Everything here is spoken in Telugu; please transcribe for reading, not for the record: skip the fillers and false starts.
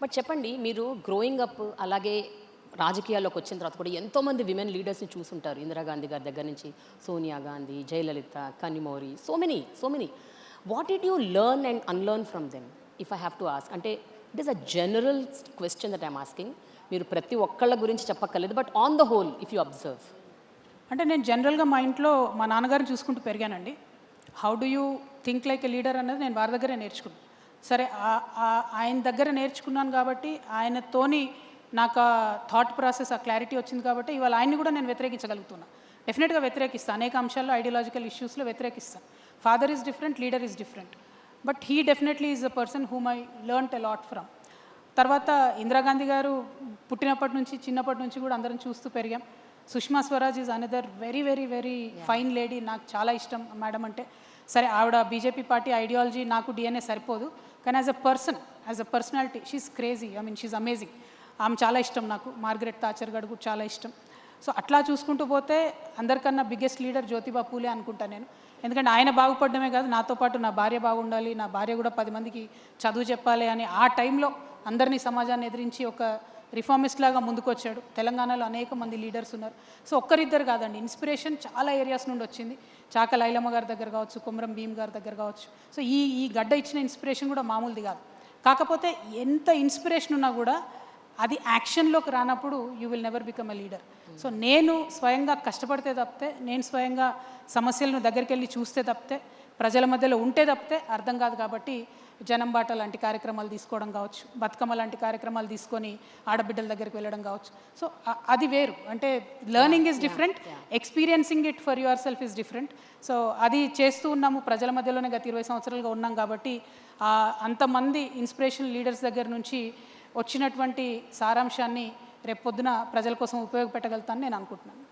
బట్ చెప్పండి, మీరు గ్రోయింగ్ అప్ అలాగే రాజకీయాల్లోకి వచ్చిన తర్వాత కూడా ఎంతోమంది విమెన్ లీడర్స్ని చూసుంటారు. ఇందిరాగాంధీ గారి దగ్గర నుంచి Sonia Gandhi, Jayalalithaa, Kanimozhi, so many. What did you learn and unlearn from them if I have to ask? అంటే it is a general question that I'm asking. మీరు ప్రతి ఒక్కళ్ళ గురించి చెప్పక్కర్లేదు, but on the whole if you observe. అంటే నేను జనరల్గా మా ఇంట్లో మా నాన్నగారిని చూసుకుంటూ పెరిగానండి. How do you think like a leader అన్నది నేను వారి దగ్గరే నేర్చుకున్నాను. సరే, ఆయన దగ్గర నేర్చుకున్నాను కాబట్టి ఆయనతోని నాకు ఆ థాట్ ప్రాసెస్, ఆ క్లారిటీ వచ్చింది కాబట్టి ఇవాళ ఆయన్ని కూడా నేను వ్యతిరేకించగలుగుతున్నాను. డెఫినెట్గా వ్యతిరేకిస్తాను, అనేక అంశాల్లో ఐడియాలజికల్ ఇష్యూస్లో వ్యతిరేకిస్తాను. Father is different, leader is different, but he definitely is a person whom I learnt a lot from. తర్వాత ఇందిరాగాంధీ గారు పుట్టినప్పటి నుంచి, చిన్నప్పటి నుంచి కూడా అందరం చూస్తూ పెరిగాం. Sushma Swaraj is another very very very fine lady. నాకు చాలా ఇష్టం మేడం అంటే. సరే, ఆవిడ బీజేపీ పార్టీ ఐడియాలజీ నాకు డిఎన్ఏ సరిపోదు, కానీ as a personality she's crazy. I mean she's amazing. ఆమె చాలా ఇష్టం నాకు. మార్గరెట్ థాచర్ గారు కూడా చాలా ఇష్టం. సో అట్లా చూసుకుంటూ పోతే అందరికన్నా బిగ్గెస్ట్ లీడర్ జ్యోతిబా పూలే అనుకుంటా నేను. ఎందుకంటే ఆయన బాగుపడడమే కాదు, నాతో పాటు నా భార్య బాగుండాలి, నా భార్య కూడా 10 మందికి చదువు చెప్పాలి అని ఆ టైంలో అందరినీ, సమాజాన్ని ఎదిరించి ఒక రిఫార్మిస్ట్ లాగా ముందుకొచ్చాడు. తెలంగాణలో అనేక మంది లీడర్స్ ఉన్నారు. సో ఒక్కరిద్దరు కాదండి, ఇన్స్పిరేషన్ చాలా ఏరియాస్ నుండి వచ్చింది. చాక లైలమ్మ గారి దగ్గర కావచ్చు, కుమరం భీమ్ గారి దగ్గర కావచ్చు. సో ఈ గడ్డ ఇచ్చిన ఇన్స్పిరేషన్ కూడా మామూలుది కాదు. కాకపోతే ఎంత ఇన్స్పిరేషన్ ఉన్నా కూడా అది యాక్షన్లోకి రానప్పుడు you will never become a leader. So నేను స్వయంగా కష్టపడితే తప్పితే, నేను స్వయంగా సమస్యలను దగ్గరికి వెళ్ళి చూస్తే తప్పితే, ప్రజల మధ్యలో ఉంటే తప్పితే అర్థం కాదు. కాబట్టి జనం బాట లాంటి కార్యక్రమాలు తీసుకోవడం కావచ్చు, బతుకమ్మ లాంటి కార్యక్రమాలు తీసుకొని ఆడబిడ్డల దగ్గరికి వెళ్ళడం కావచ్చు. సో అది వేరు. అంటే learning is different, experiencing it for your self is different. So అది చేస్తూ ఉన్నాము, ప్రజల మధ్యలోనే గత 20 సంవత్సరాలుగా ఉన్నాం కాబట్టి అంతమంది ఇన్స్పిరేషనల్ లీడర్స్ దగ్గర నుంచి వచ్చినటువంటి సారాంశాన్ని రేపొద్దున ప్రజల కోసం ఉపయోగపెట్టగలుగుతానని నేను అనుకుంటున్నాను.